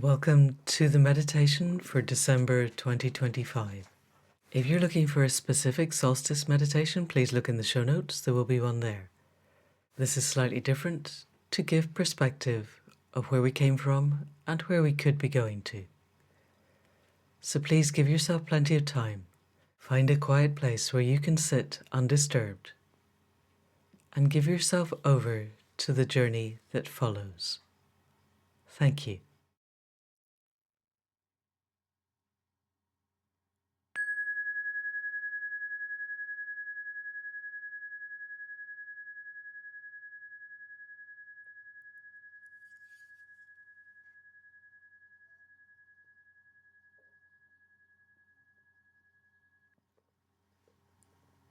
Welcome to the meditation for December 2025. If you're looking for a specific solstice meditation, please look in the show notes. There will be one there. This is slightly different to give perspective of where we came from and where we could be going to. So please give yourself plenty of time. Find a quiet place where you can sit undisturbed and give yourself over to the journey that follows. Thank you.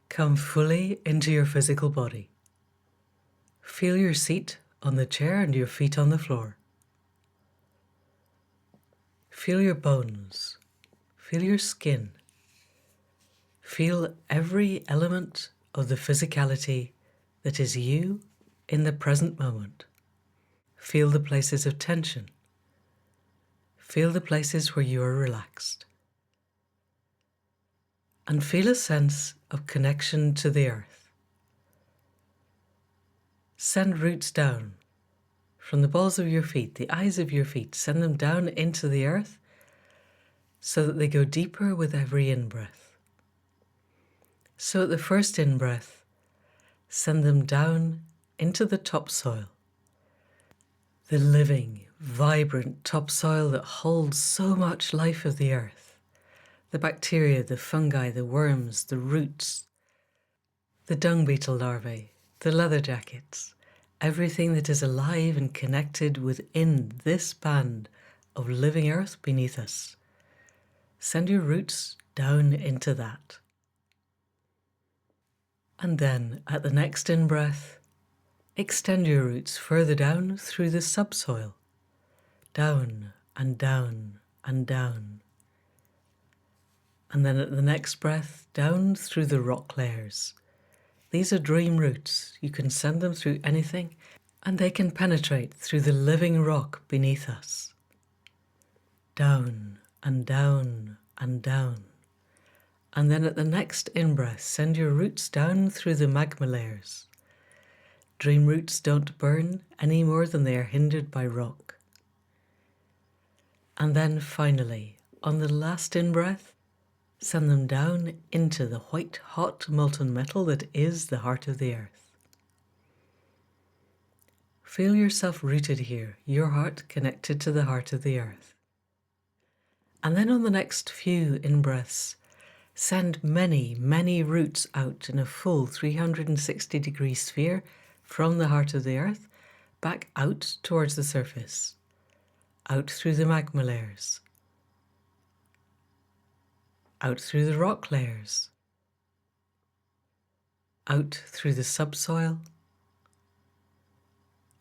Come fully into your physical body. Feel your seat on the chair and your feet on the floor. Feel your bones. Feel your skin. Feel every element of the physicality that is you in the present moment. Feel the places of tension. Feel the places where you are relaxed. And feel a sense of connection to the earth. Send roots down from the balls of your feet, the eyes of your feet. Send them down into the earth so that they go deeper with every in-breath. So at the first in-breath, send them down into the topsoil, the living, vibrant topsoil that holds so much life of the earth, the bacteria, the fungi, the worms, the roots, the dung beetle larvae, the leather jackets, everything that is alive and connected within this band of living earth beneath us. Send your roots down into that. And then, at the next in-breath, extend your roots further down through the subsoil, down and down and down. And then at the next breath, down through the rock layers. These are dream roots. You can send them through anything, and they can penetrate through the living rock beneath us. Down and down and down. And then at the next in-breath, send your roots down through the magma layers. Dream roots don't burn any more than they are hindered by rock. And then finally, on the last in-breath, send them down into the white, hot, molten metal that is the heart of the earth. Feel yourself rooted here, your heart connected to the heart of the earth. And then on the next few in-breaths, send many, many roots out in a full 360-degree sphere from the heart of the earth back out towards the surface, out through the magma layers, out through the rock layers, out through the subsoil,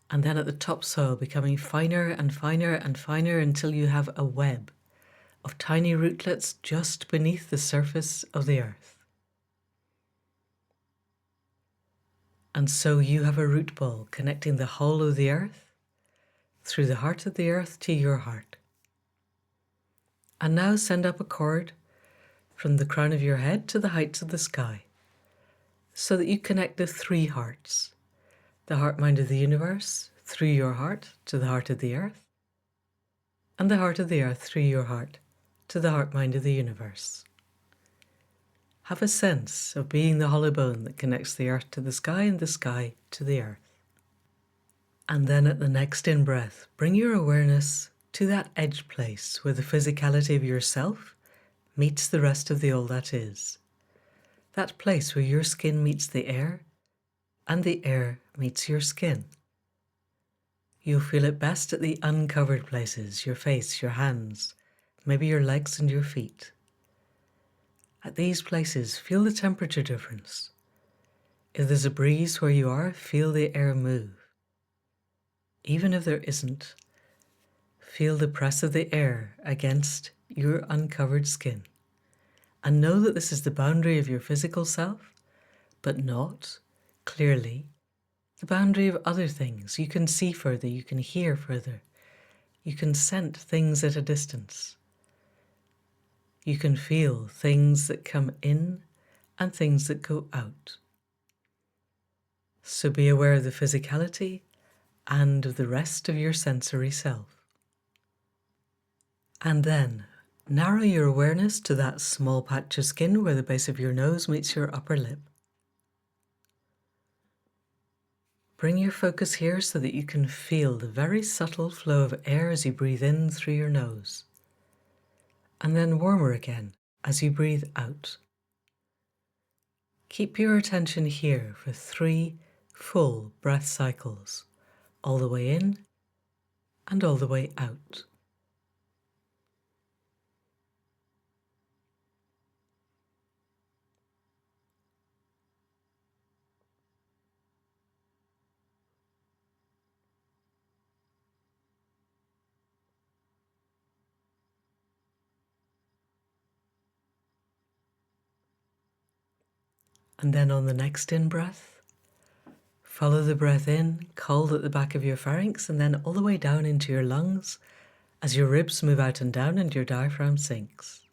and then at the topsoil becoming finer and finer and finer until you have a web of tiny rootlets just beneath the surface of the earth. And so you have a root ball connecting the whole of the earth through the heart of the earth to your heart. And now send up a cord from the crown of your head to the heights of the sky, so that you connect the three hearts, the heart mind of the universe through your heart to the heart of the earth, and the heart of the earth through your heart to the heart mind of the universe. Have a sense of being the hollow bone that connects the earth to the sky and the sky to the earth. And then at the next in-breath, bring your awareness to that edge place where the physicality of yourself meets the rest of the all that is. That place where your skin meets the air and the air meets your skin. You'll feel it best at the uncovered places, your face, your hands, maybe your legs and your feet. At these places, feel the temperature difference. If there's a breeze where you are, feel the air move. Even if there isn't, feel the press of the air against your uncovered skin. And know that this is the boundary of your physical self, but not, clearly, the boundary of other things. You can see further, you can hear further. You can scent things at a distance. You can feel things that come in and things that go out. So be aware of the physicality and of the rest of your sensory self. And then narrow your awareness to that small patch of skin where the base of your nose meets your upper lip. Bring your focus here so that you can feel the very subtle flow of air as you breathe in through your nose, and then warmer again as you breathe out. Keep your attention here for 3 full breath cycles, all the way in and all the way out. And then on the next in-breath, follow the breath in, cold at the back of your pharynx, and then all the way down into your lungs as your ribs move out and down and your diaphragm sinks.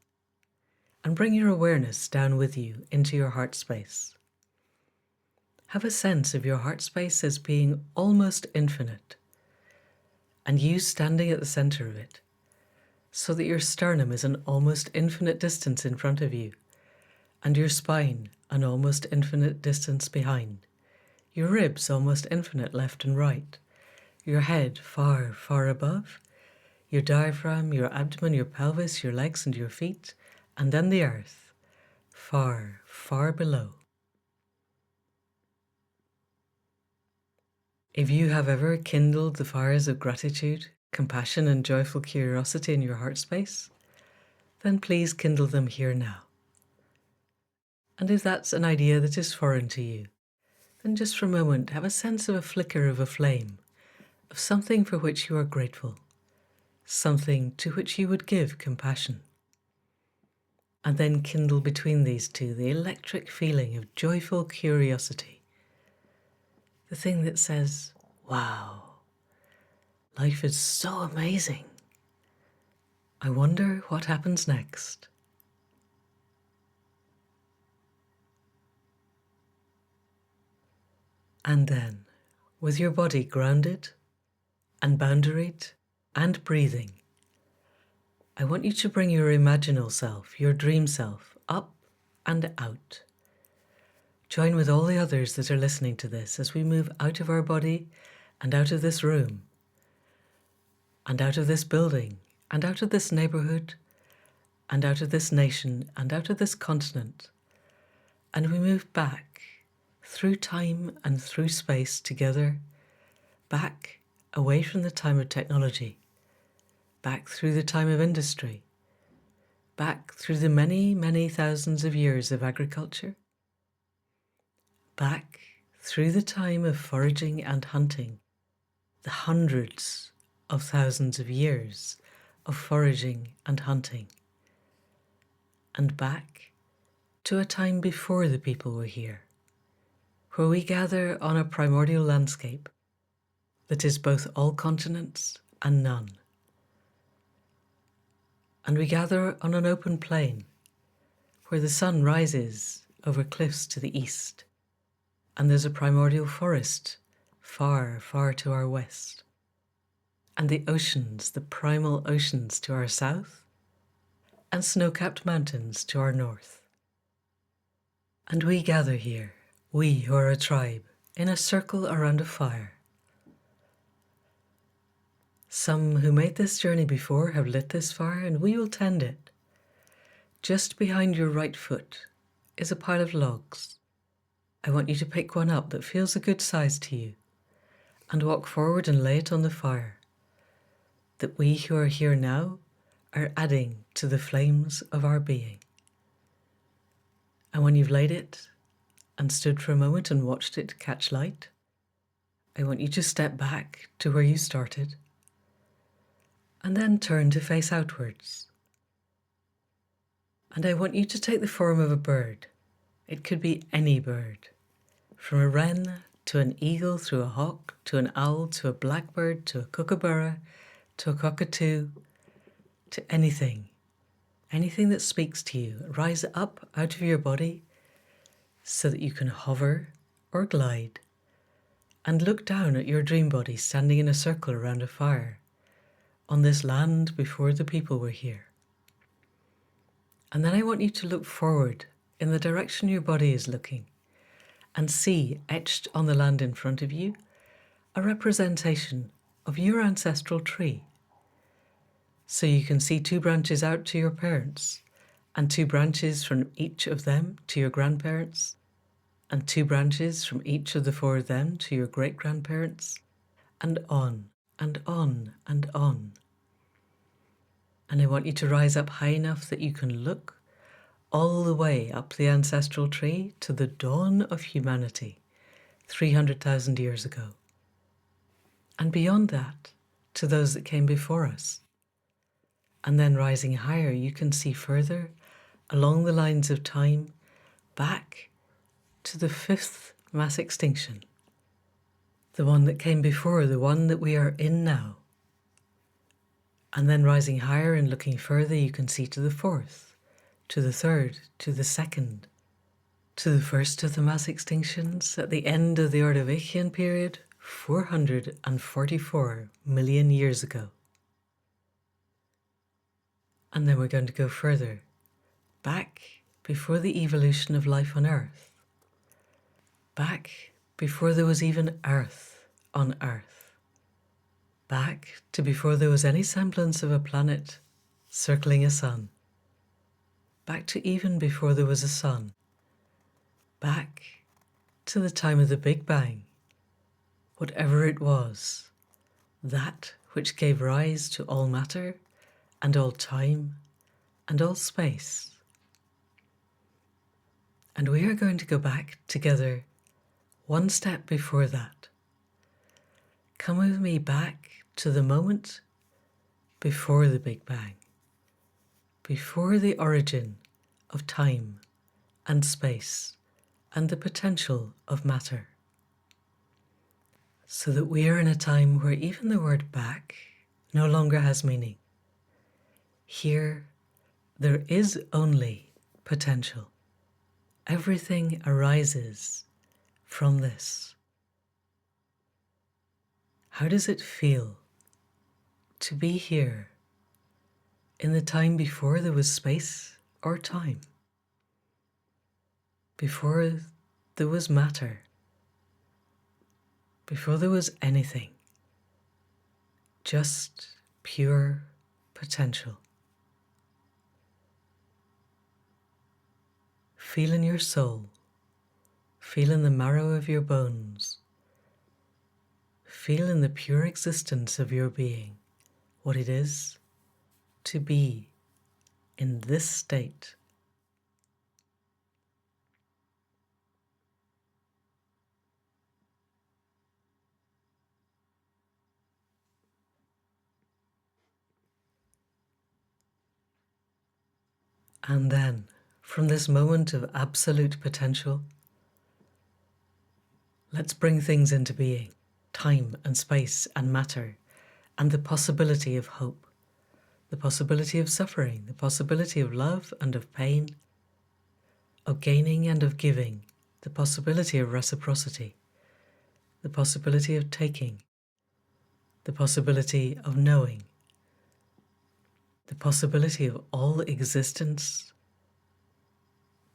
And bring your awareness down with you into your heart space. Have a sense of your heart space as being almost infinite, and you standing at the center of it, so that your sternum is an almost infinite distance in front of you, and your spine an almost infinite distance behind, your ribs almost infinite left and right, your head far, far above, your diaphragm, your abdomen, your pelvis, your legs and your feet, and then the earth, far, far below. If you have ever kindled the fires of gratitude, compassion and joyful curiosity in your heart space, then please kindle them here now. And if that's an idea that is foreign to you, then just for a moment have a sense of a flicker of a flame, of something for which you are grateful, something to which you would give compassion. And then kindle between these two the electric feeling of joyful curiosity, the thing that says, wow, life is so amazing. I wonder what happens next. And then, with your body grounded and boundaried and breathing, I want you to bring your imaginal self, your dream self, up and out. Join with all the others that are listening to this as we move out of our body and out of this room, and out of this building, and out of this neighborhood, and out of this nation, and out of this continent, and we move back through time and through space together, back away from the time of technology, back through the time of industry, back through the many, many thousands of years of agriculture, back through the time of foraging and hunting, the hundreds of thousands of years of foraging and hunting, and back to a time before the people were here, where we gather on a primordial landscape that is both all continents and none. And we gather on an open plain where the sun rises over cliffs to the east, and there's a primordial forest far, far to our west, and the oceans, the primal oceans to our south, and snow-capped mountains to our north. And we gather here, we who are a tribe, in a circle around a fire. Some who made this journey before have lit this fire, and we will tend it. Just behind your right foot is a pile of logs. I want you to pick one up that feels a good size to you, and walk forward and lay it on the fire, that we who are here now are adding to the flames of our being. And when you've laid it and stood for a moment and watched it catch light, I want you to step back to where you started, and then turn to face outwards. And I want you to take the form of a bird. It could be any bird, from a wren to an eagle, through a hawk, to an owl, to a blackbird, to a kookaburra, to a cockatoo, to anything that speaks to you. Rise up out of your body so that you can hover or glide and look down at your dream body standing in a circle around a fire on this land before the people were here. And then I want you to look forward in the direction your body is looking and see, etched on the land in front of you, a representation of your ancestral tree. So you can see 2 branches out to your parents, and 2 branches from each of them to your grandparents, and 2 branches from each of the 4 of them to your great-grandparents, and on and on and on. And I want you to rise up high enough that you can look all the way up the ancestral tree to the dawn of humanity, 300,000 years ago. And beyond that, to those that came before us. And then rising higher, you can see further along the lines of time back to the 5th mass extinction, the one that came before, the one that we are in now. And then rising higher and looking further, you can see to the 4th, to the 3rd, to the 2nd, to the 1st of the mass extinctions at the end of the Ordovician period, 444 million years ago. And then we're going to go further, back before the evolution of life on Earth, back before there was even Earth on Earth, back to before there was any semblance of a planet circling a sun, back to even before there was a sun, back to the time of the Big Bang, whatever it was, that which gave rise to all matter and all time and all space. And we are going to go back together one step before that. Come with me back to the moment before the Big Bang, before the origin of time and space and the potential of matter, so that we are in a time where even the word back no longer has meaning. Here, there is only potential. Everything arises from this. How does it feel to be here in the time before there was space or time? Before there was matter? Before there was anything? Just pure potential. Feel in your soul, feel in the marrow of your bones, feel in the pure existence of your being, what it is to be in this state. And then, from this moment of absolute potential, let's bring things into being, time and space and matter, and the possibility of hope, the possibility of suffering, the possibility of love and of pain, of gaining and of giving, the possibility of reciprocity, the possibility of taking, the possibility of knowing, the possibility of all existence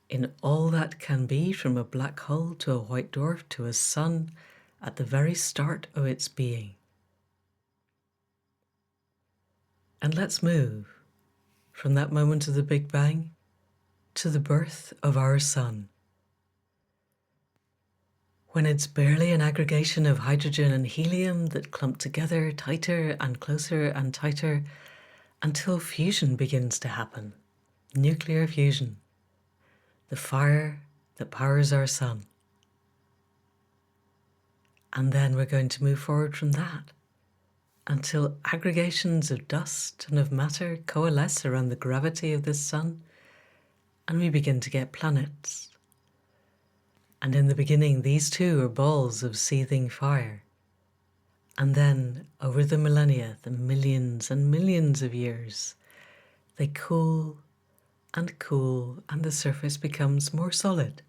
in all that can be, from a black hole to a white dwarf to a sun at the very start of its being. And let's move from that moment of the Big Bang to the birth of our sun, when it's barely an aggregation of hydrogen and helium that clump together tighter and closer and tighter until fusion begins to happen, nuclear fusion, the fire that powers our sun. And then we're going to move forward from that until aggregations of dust and of matter coalesce around the gravity of this sun, and we begin to get planets. And in the beginning, these two are balls of seething fire. And then, over the millennia, the millions and millions of years, they cool, and the surface becomes more solid.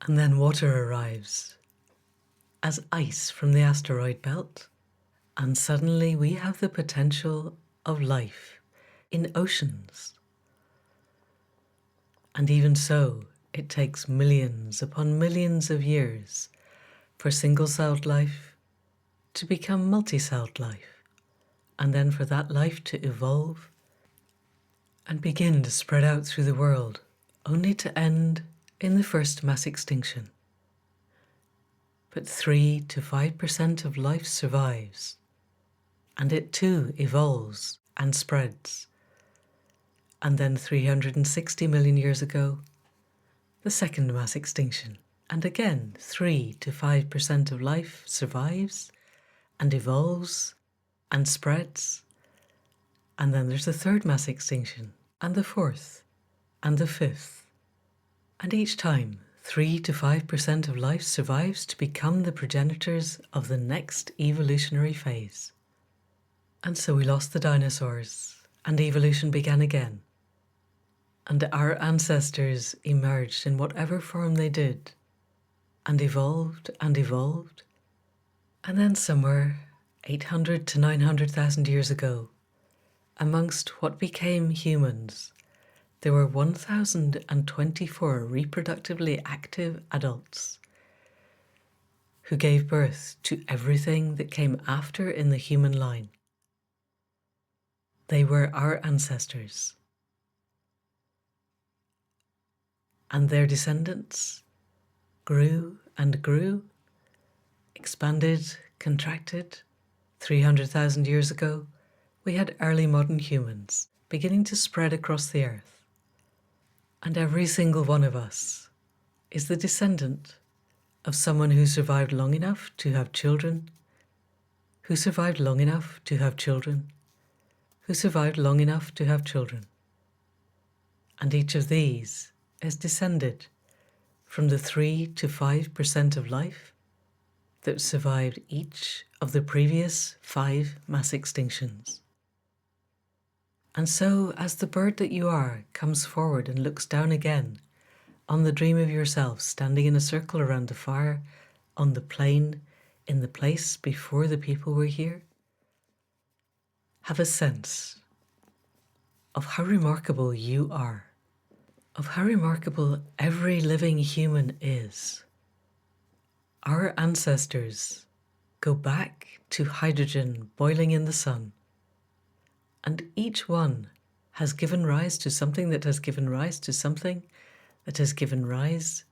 And then water arrives as ice from the asteroid belt, and suddenly we have the potential of life in oceans. And even so, it takes millions upon millions of years for single-celled life to become multi-celled life, and then for that life to evolve and begin to spread out through the world, only to end in the first mass extinction. But 3 to 5% of life survives, and it too evolves and spreads. And then 360 million years ago, the second mass extinction. And again, 3 to 5% of life survives and evolves and spreads. And then there's the third mass extinction, and the fourth, and the fifth. And each time, 3 to 5% of life survives to become the progenitors of the next evolutionary phase. And so we lost the dinosaurs, and evolution began again. And our ancestors emerged in whatever form they did, and evolved and evolved. And then somewhere 800 to 900,000 years ago, amongst what became humans, there were 1,024 reproductively active adults who gave birth to everything that came after in the human line. They were our ancestors. And their descendants grew and grew, expanded, contracted. 300,000 years ago, we had early modern humans beginning to spread across the earth. And every single one of us is the descendant of someone who survived long enough to have children, who survived long enough to have children, who survived long enough to have children. And each of these is descended from the 3 to 5% of life that survived each of the previous 5 mass extinctions. And so, as the bird that you are comes forward and looks down again on the dream of yourself standing in a circle around the fire on the plain in the place before the people were here, have a sense of how remarkable you are, of how remarkable every living human is. Our ancestors go back to hydrogen boiling in the sun, and each one has given rise to something that has given rise to something that has given rise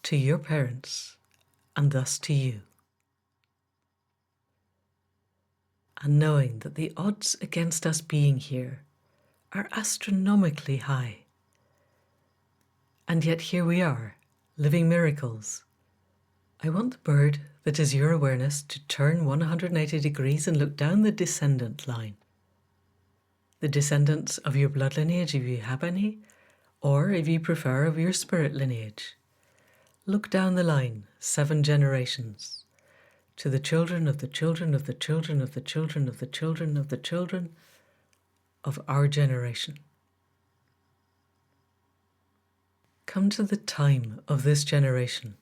to your parents and thus to you. And knowing that the odds against us being here are astronomically high, and yet here we are, living miracles. I want the bird that is your awareness to turn 180 degrees and look down the descendant line. The descendants of your blood lineage, if you have any, or if you prefer, of your spirit lineage. Look down the line, 7 generations, to the children of the children of the children of the children of the children of the children of our generation. Come to the time of this generation,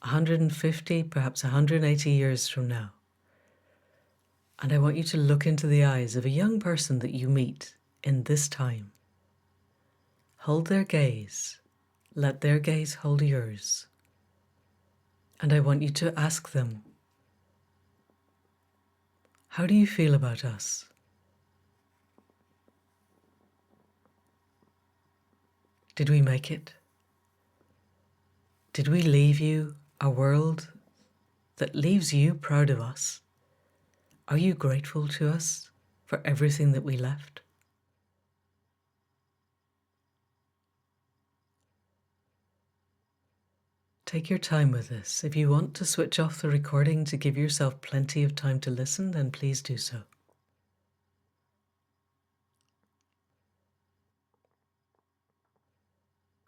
150, perhaps 180 years from now. And I want you to look into the eyes of a young person that you meet in this time. Hold their gaze. Let their gaze hold yours. And I want you to ask them, how do you feel about us? Did we make it? Did we leave you a world that leaves you proud of us? Are you grateful to us for everything that we left? Take your time with this. If you want to switch off the recording to give yourself plenty of time to listen, then please do so.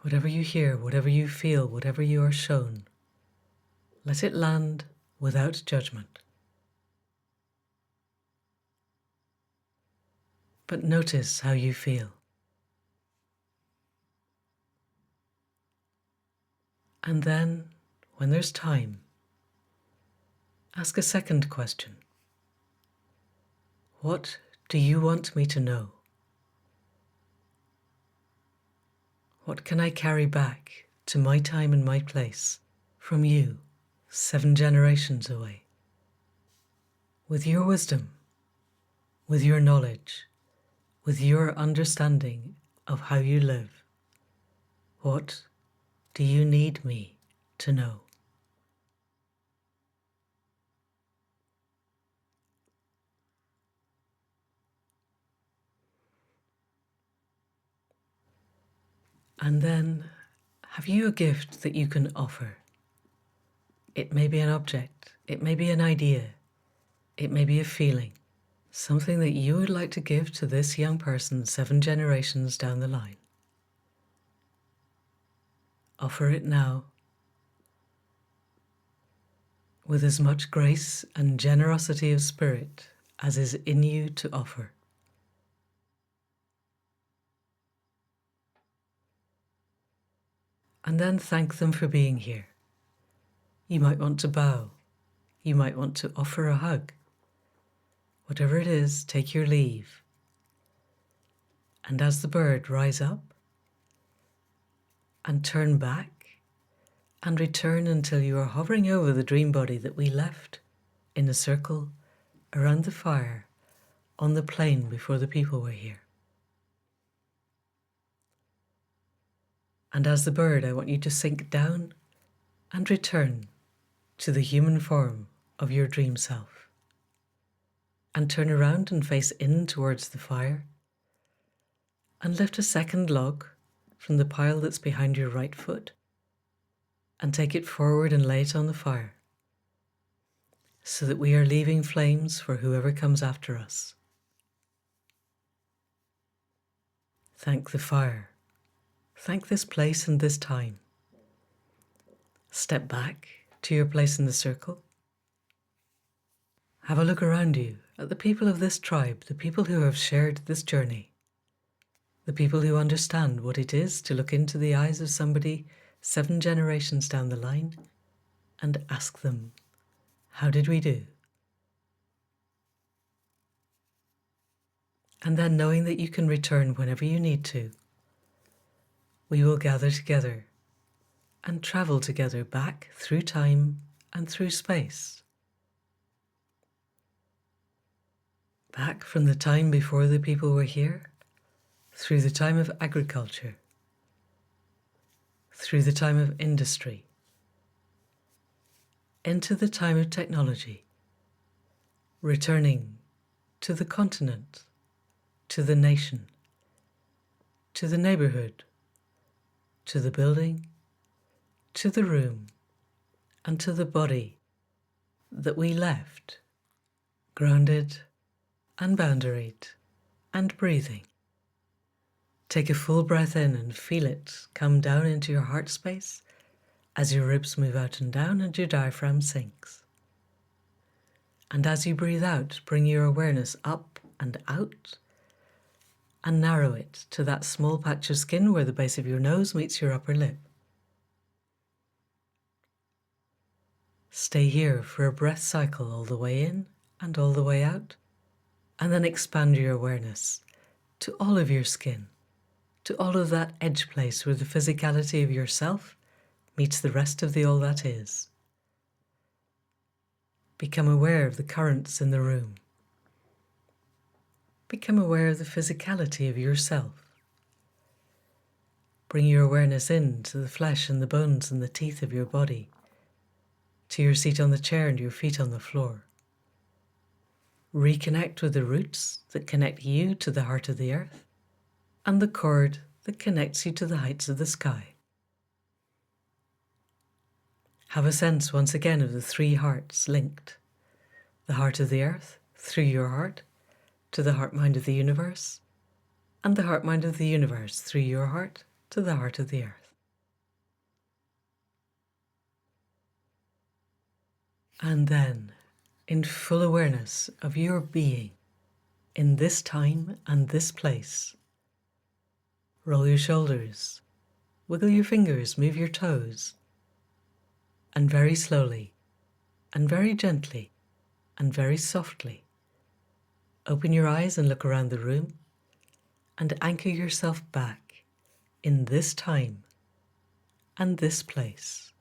Whatever you hear, whatever you feel, whatever you are shown, let it land without judgment. But notice how you feel. And then, when there's time, ask a second question. What do you want me to know? What can I carry back to my time and my place from you, 7 generations away? With your wisdom, with your knowledge, with your understanding of how you live, what do you need me to know? And then, have you a gift that you can offer? It may be an object, it may be an idea, it may be a feeling, something that you would like to give to this young person 7 generations down the line. Offer it now, with as much grace and generosity of spirit as is in you to offer. And then thank them for being here. You might want to bow. You might want to offer a hug. Whatever it is, take your leave. And as the bird, rise up and turn back and return until you are hovering over the dream body that we left in a circle around the fire on the plain before the people were here. And as the bird, I want you to sink down and return to the human form of your dream self. And turn around and face in towards the fire. And lift a second log from the pile that's behind your right foot. And take it forward and lay it on the fire. So that we are leaving flames for whoever comes after us. Thank the fire. Thank this place and this time. Step back to your place in the circle. Have a look around you at the people of this tribe, the people who have shared this journey, the people who understand what it is to look into the eyes of somebody 7 generations down the line and ask them, how did we do? And then knowing that you can return whenever you need to, we will gather together and travel together back through time and through space. Back from the time before the people were here, through the time of agriculture, through the time of industry, into the time of technology, returning to the continent, to the nation, to the neighborhood, to the building, to the room, and to the body that we left, grounded and boundaried and breathing. Take a full breath in and feel it come down into your heart space as your ribs move out and down and your diaphragm sinks. And as you breathe out, bring your awareness up and out and narrow it to that small patch of skin where the base of your nose meets your upper lip. Stay here for a breath cycle all the way in and all the way out, and then expand your awareness to all of your skin, to all of that edge place where the physicality of yourself meets the rest of the all that is. Become aware of the currents in the room. Become aware of the physicality of yourself. Bring your awareness in to the flesh and the bones and the teeth of your body, to your seat on the chair and your feet on the floor. Reconnect with the roots that connect you to the heart of the earth and the cord that connects you to the heights of the sky. Have a sense once again of the 3 hearts linked. The heart of the earth through your heart to the heart-mind of the universe, and the heart-mind of the universe through your heart to the heart of the earth. And then, in full awareness of your being in this time and this place, roll your shoulders, wiggle your fingers, move your toes, and very slowly and very gently and very softly, open your eyes and look around the room and anchor yourself back in this time and this place.